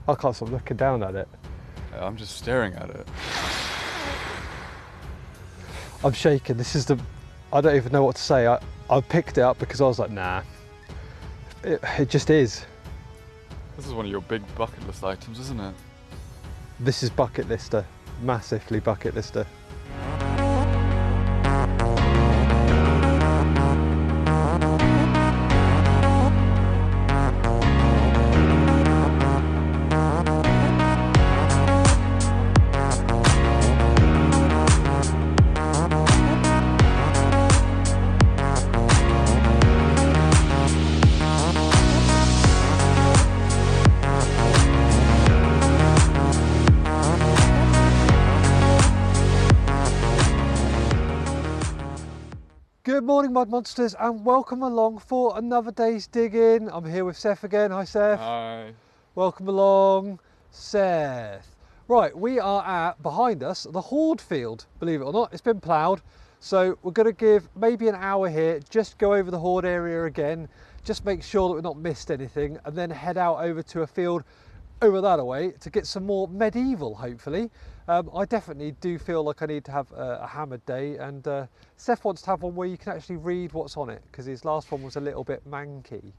I can't stop looking down at it. I'm just staring at it. I'm shaking. I don't even know what to say. I picked it up because I was like, nah. It just is. This is one of your big bucket list items, isn't it? This is bucket lister. Massively bucket lister. Good morning, Mud Monsters, and welcome along for another day's digging. I'm here with Seth again. Hi, Seth. Hi. Welcome along, Seth. Right, we are at, behind us, the hoard field, believe it or not. It's been ploughed, so we're going to give maybe an hour here, just go over the hoard area again, just make sure that we've not missed anything, and then head out over to a field over that away to get some more medieval, hopefully. I definitely do feel like I need to have a hammered day, and Seth wants to have one where you can actually read what's on it, because his last one was a little bit manky.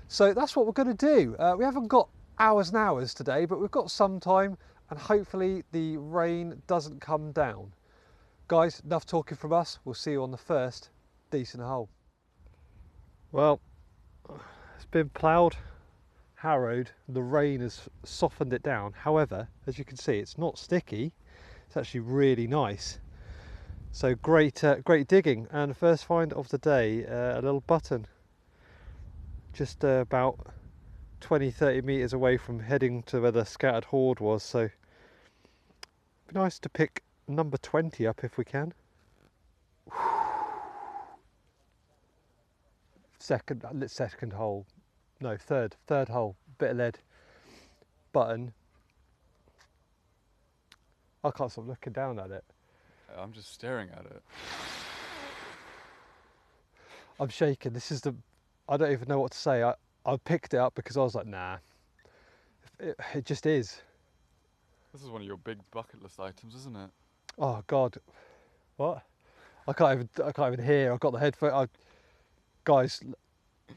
So that's what we're going to do. We haven't got hours and hours today, but we've got some time, and hopefully the rain doesn't come down. Guys, enough talking from us. We'll see you on the first decent hole. Well, it's been ploughed, harrowed, the rain has softened it down. However, as you can see, it's not sticky. It's actually really nice. So great digging. And the first find of the day, a little button, just about 20-30 meters away from heading to where the scattered hoard was. So it'd be nice to pick number 20 up if we can. Second hole, no, third hole, bit of lead, button. I can't stop looking down at it. I'm just staring at it. I'm shaking. I don't even know what to say. I picked it up because I was like, nah. It just is. This is one of your big bucket list items, isn't it? Oh God, what? I can't even hear. I've got the headphone. Guys,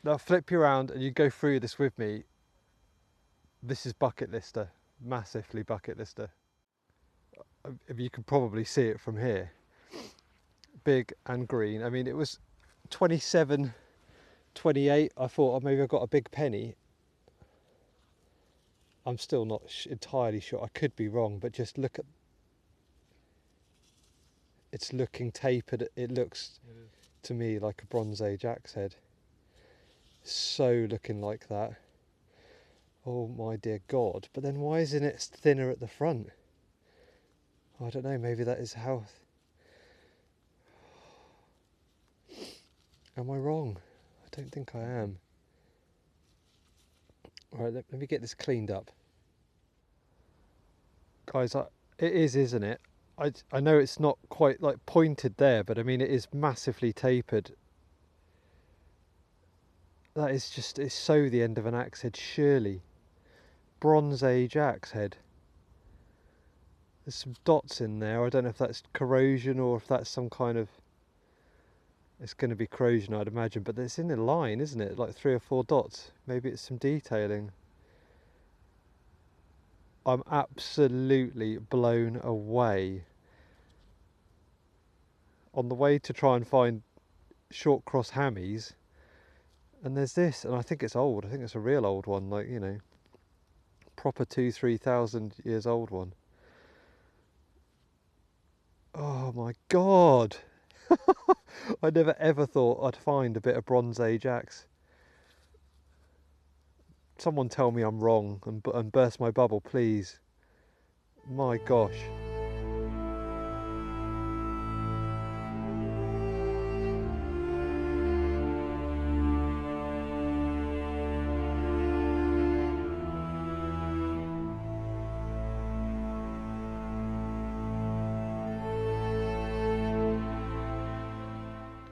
now flip you around and you go through this with me. This is bucket lister, massively bucket lister. You can probably see it from here. Big and green. I mean, it was 27, 28. I thought, oh, maybe I've got a big penny. I'm still not entirely sure. I could be wrong, but just look at. It's looking tapered. It looks to me like a Bronze Age axe head. So looking like that. Oh my dear God. But then why isn't it thinner at the front? I don't know, maybe that is how. Am I wrong? I don't think I am. Alright, let me get this cleaned up. Guys, it is, isn't it? I know it's not quite like pointed there, but I mean it is massively tapered. That is just, it's so the end of an axe head, surely. Bronze Age axe head. There's some dots in there. I don't know if that's corrosion or if that's some kind of. It's going to be corrosion, I'd imagine, but it's in a line, isn't it? Like 3 or 4 dots. Maybe it's some detailing. I'm absolutely blown away. On the way to try and find short cross hammies, and there's this, and I think it's old. I think it's a real old one, like, you know, proper 2,000-3,000 years old one. Oh my God. I never ever thought I'd find a bit of Bronze Age axe. Someone tell me I'm wrong and burst my bubble, please. My gosh.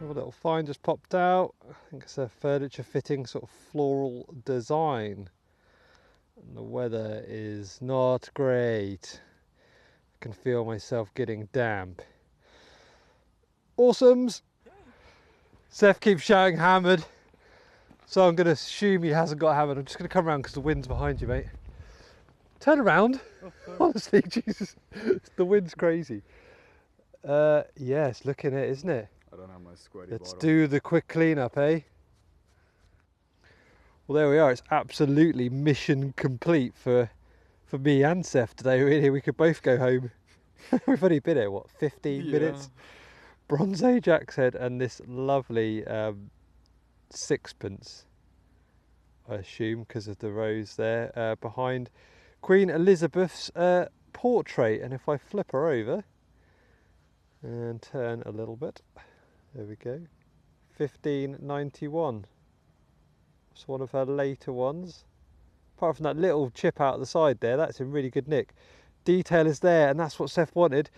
A little find just popped out. I think it's a furniture fitting, sort of floral design. And the weather is not great. I can feel myself getting damp. Awesomes! Seth keeps shouting hammered, so I'm going to assume he hasn't got hammered. I'm just going to come around because the wind's behind you, mate. Turn around. Honestly, Jesus, the wind's crazy. Yes, looking at it, isn't it? I don't have my squirty Let's bottle. do the quick cleanup, eh? Well, there we are. It's absolutely mission complete for me and Seth today. Really, we could both go home. We've only been here, what, 15 minutes? Bronze Age axe head and this lovely sixpence, I assume, because of the rose there behind Queen Elizabeth's portrait. And if I flip her over and turn a little bit, there we go, 1591. It's one of her later ones. Apart from that little chip out the side there, that's in really good nick. Detail is there, and that's what Seth wanted,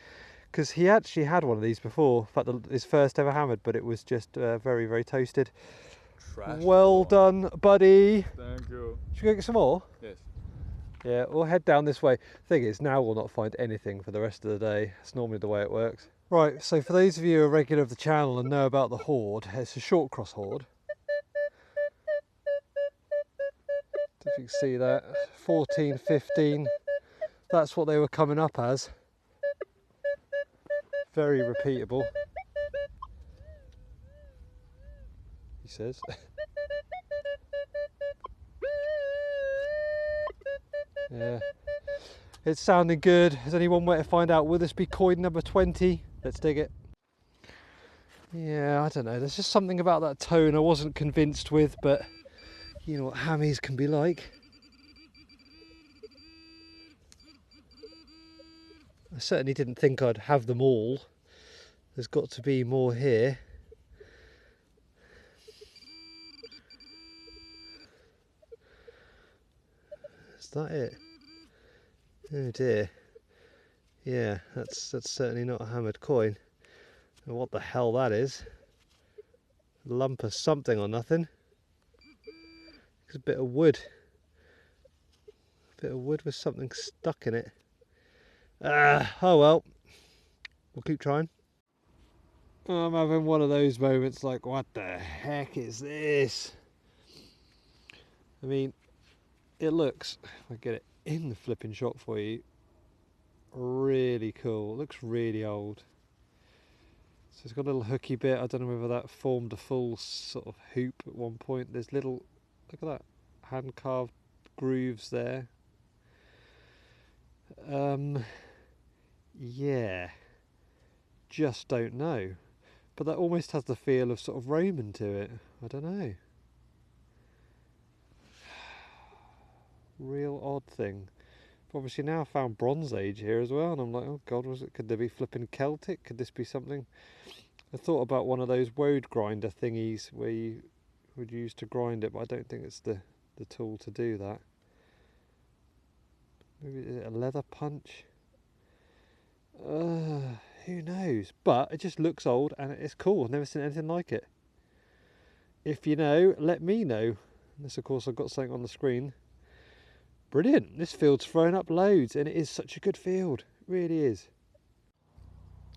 because he actually had one of these before. In fact, his first ever hammered, but it was just very, very toasted. Trash. Well done, buddy. Thank you. Should we go get some more? Yes. Yeah, we'll head down this way. Thing is, now we'll not find anything for the rest of the day. It's normally the way it works. Right, so for those of you who are regular of the channel and know about the hoard, it's a short cross hoard. If you can see that, 14, 15, that's what they were coming up as. Very repeatable, he says. Yeah, it's sounding good. Is any one way to find out, will this be coin number 20? Let's dig it. Yeah, I don't know, there's just something about that tone I wasn't convinced with, but you know what hammies can be like. I certainly didn't think I'd have them all. There's got to be more here. Is that it? Oh dear. Yeah, that's certainly not a hammered coin. And what the hell that is? A lump of something or nothing. It's a bit of wood. A bit of wood with something stuck in it. Oh well. We'll keep trying. I'm having one of those moments like, what the heck is this? I mean, it looks, if I get it in the flipping shot for you, really cool. It looks really old. So it's got a little hooky bit. I don't know whether that formed a full sort of hoop at one point. There's little, look at that, hand carved grooves there. Yeah, just don't know. But that almost has the feel of sort of Roman to it. I don't know. Real odd thing. But obviously now I found Bronze Age here as well, and I'm like, oh god, could there be flipping Celtic? Could this be something? I thought about one of those woad grinder thingies where you would use to grind it, but I don't think it's the tool to do that. Maybe is it a leather punch? Who knows? But it just looks old and it's cool. I've never seen anything like it. If you know, let me know. This, of course, I've got something on the screen. Brilliant. This field's thrown up loads, and it is such a good field. It really is.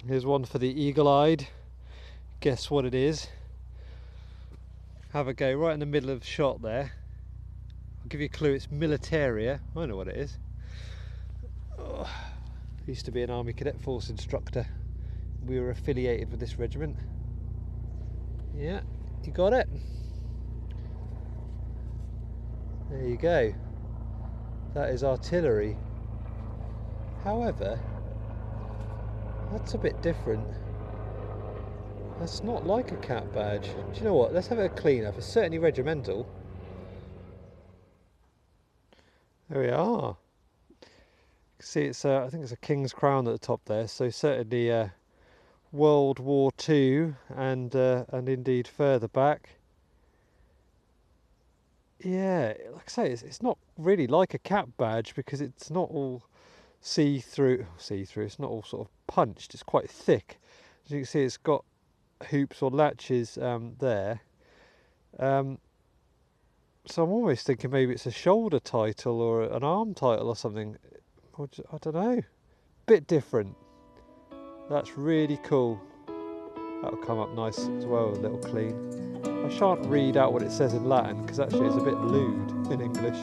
Here's one for the eagle-eyed. Guess what it is? Have a go right in the middle of the shot there. I'll give you a clue. It's Militaria. I know what it is. Oh. Used to be an Army Cadet Force instructor. We were affiliated with this regiment. Yeah, you got it. There you go. That is artillery. However, that's a bit different. That's not like a cap badge. Do you know what? Let's have a clean up. It's certainly regimental. There we are. See, it's I think it's a King's Crown at the top there, so certainly World War II and indeed further back. Yeah, like I say, it's not really like a cap badge because it's not all see-through. It's not all sort of punched. It's quite thick. As you can see, it's got hoops or latches there. So I'm almost thinking maybe it's a shoulder title or an arm title or something. I don't know. Bit different. That's really cool. That'll come up nice as well, a little clean. I shan't read out what it says in Latin because actually it's a bit lewd in English.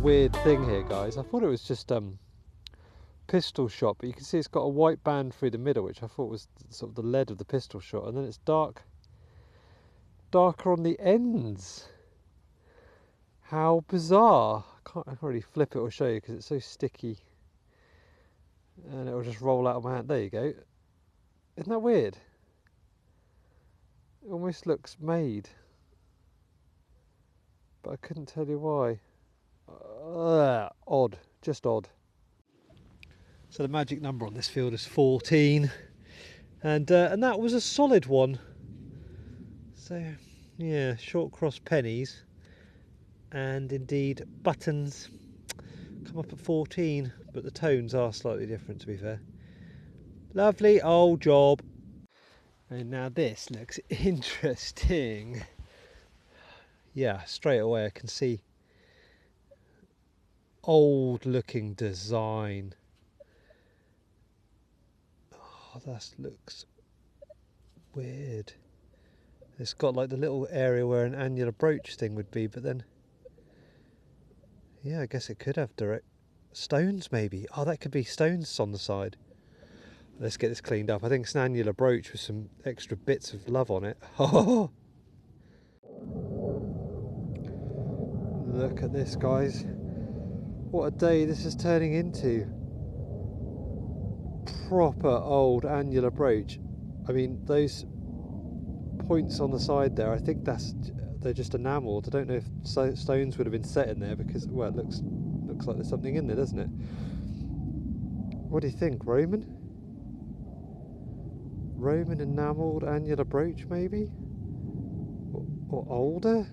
Weird thing here, guys. I thought it was just pistol shot, but you can see it's got a white band through the middle, which I thought was sort of the lead of the pistol shot, and then it's darker on the ends. How bizarre. I can't really flip it or show you because it's so sticky, and it'll just roll out of my hand. There you go. Isn't that weird? It almost looks made, but I couldn't tell you why. Odd, just odd. So the magic number on this field is 14, and that was a solid one. So yeah, short cross pennies, and indeed buttons come up at 14, but the tones are slightly different, to be fair. Lovely old job. And now this looks interesting. Yeah, straight away I can see old looking design. Oh, that looks weird. It's got like the little area where an annular brooch thing would be, but then yeah, I guess it could have direct stones maybe. Oh, that could be stones on the side. Let's get this cleaned up. I think it's an annular brooch with some extra bits of love on it. Oh, look at this, guys. What a day this is turning into. Proper old annular brooch. I mean, those points on the side there, I think they're just enamelled. I don't know if stones would have been set in there because, well, it looks like there's something in there, doesn't it? What do you think, Roman enamelled annular brooch maybe? Or older?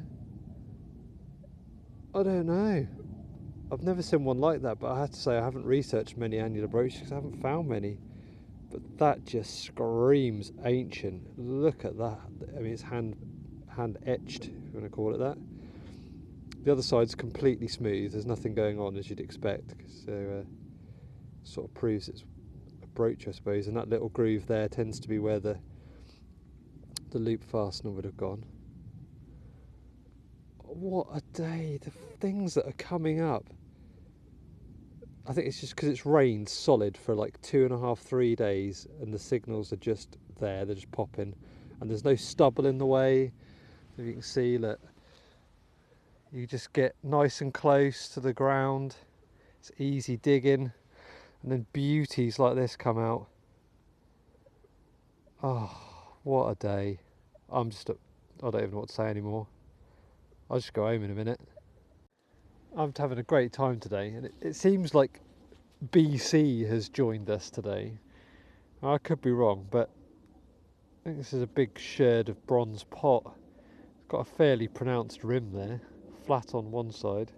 I don't know. I've never seen one like that, but I have to say I haven't researched many annular brooches because I haven't found many. But that just screams ancient. Look at that. I mean, it's hand etched, if you want to call it that. The other side's completely smooth. There's nothing going on, as you'd expect. So sort of proves it's a brooch, I suppose. And that little groove there tends to be where the loop fastener would have gone. What a day. The things that are coming up. I think it's just because it's rained solid for like 2.5, 3 days, and the signals are just there, they're just popping, and there's no stubble in the way. If you can see, look, you just get nice and close to the ground, it's easy digging, and then beauties like this come out. Oh, what a day. I don't even know what to say anymore. I'll just go home in a minute. I'm having a great time today, and it seems like BC has joined us today. I could be wrong, but I think this is a big sherd of bronze pot. It's got a fairly pronounced rim there, flat on one side.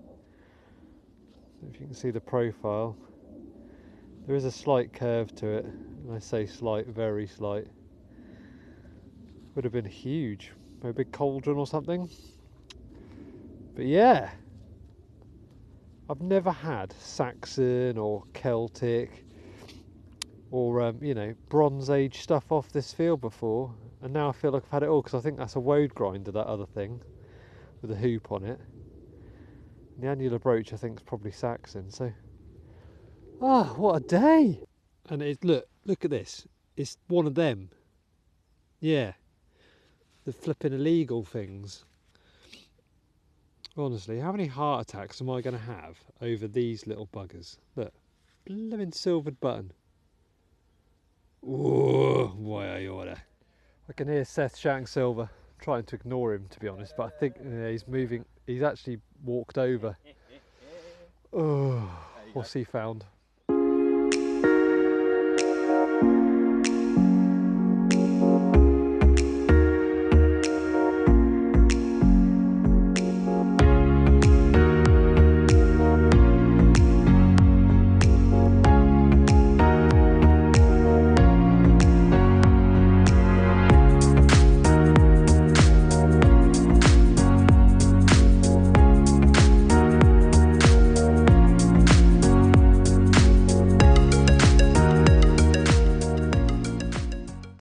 If you can see the profile, there is a slight curve to it, and I say slight, very slight. Would have been huge, maybe a big cauldron or something. But yeah, I've never had Saxon or Celtic or you know, Bronze Age stuff off this field before, and now I feel like I've had it all, because I think that's a woad grinder, that other thing with a hoop on it. And the annular brooch I think is probably Saxon. So Oh, what a day! And it's, look at this. It's one of them. Yeah. The flipping illegal things. Honestly, how many heart attacks am I going to have over these little buggers? Look, blooming silvered button. Whoa, why are you order? I can hear Seth shouting silver, trying to ignore him to be honest, but I think he's moving. He's actually walked over. Oh, what's he found?